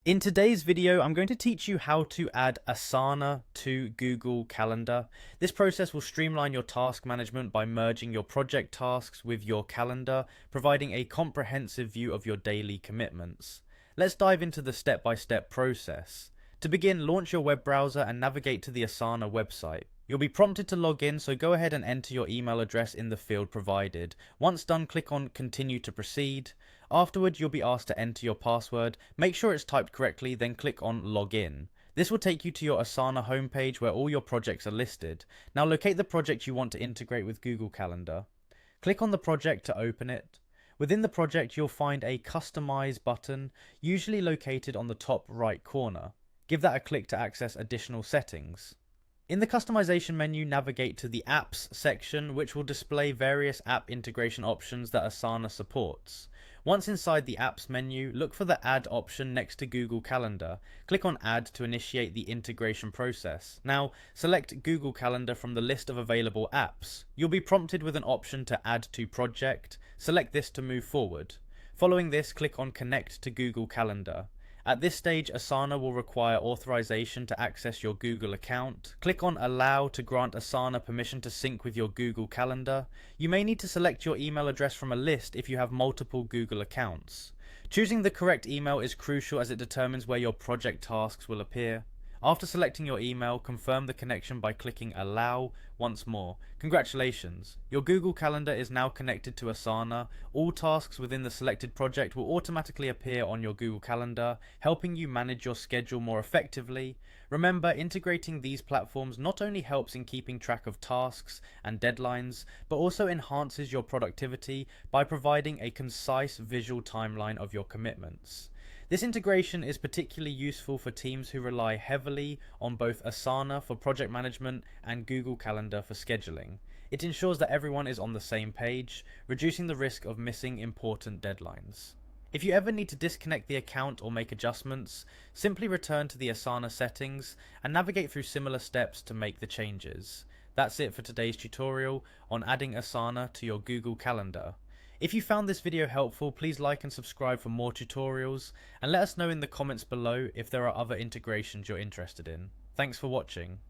In today's video, I'm going to teach you how to add Asana to Google Calendar. This process will streamline your task management by merging your project tasks with your calendar, providing a comprehensive view of your daily commitments. Let's dive into the step-by-step process. To begin, launch your web browser and navigate to the Asana website. You'll be prompted to log in, so go ahead and enter your email address in the field provided. Once done, click on Continue to proceed. Afterwards, you'll be asked to enter your password. Make sure it's typed correctly, then click on Login. This will take you to your Asana homepage where all your projects are listed. Now locate the project you want to integrate with Google Calendar. Click on the project to open it. Within the project, you'll find a Customize button, usually located on the top right corner. Give that a click to access additional settings. In the customization menu, navigate to the Apps section, which will display various app integration options that Asana supports. Once inside the Apps menu, look for the Add option next to Google Calendar. Click on Add to initiate the integration process. Now, select Google Calendar from the list of available apps. You'll be prompted with an option to Add to Project. Select this to move forward. Following this, click on Connect to Google Calendar. At this stage, Asana will require authorization to access your Google account. Click on Allow to grant Asana permission to sync with your Google Calendar. You may need to select your email address from a list if you have multiple Google accounts. Choosing the correct email is crucial as it determines where your project tasks will appear. After selecting your email, confirm the connection by clicking Allow once more. Congratulations! Your Google Calendar is now connected to Asana. All tasks within the selected project will automatically appear on your Google Calendar, helping you manage your schedule more effectively. Remember, integrating these platforms not only helps in keeping track of tasks and deadlines, but also enhances your productivity by providing a concise visual timeline of your commitments. This integration is particularly useful for teams who rely heavily on both Asana for project management and Google Calendar for scheduling. It ensures that everyone is on the same page, reducing the risk of missing important deadlines. If you ever need to disconnect the account or make adjustments, simply return to the Asana settings and navigate through similar steps to make the changes. That's it for today's tutorial on adding Asana to your Google Calendar. If you found this video helpful, please like and subscribe for more tutorials, and let us know in the comments below if there are other integrations you're interested in. Thanks for watching.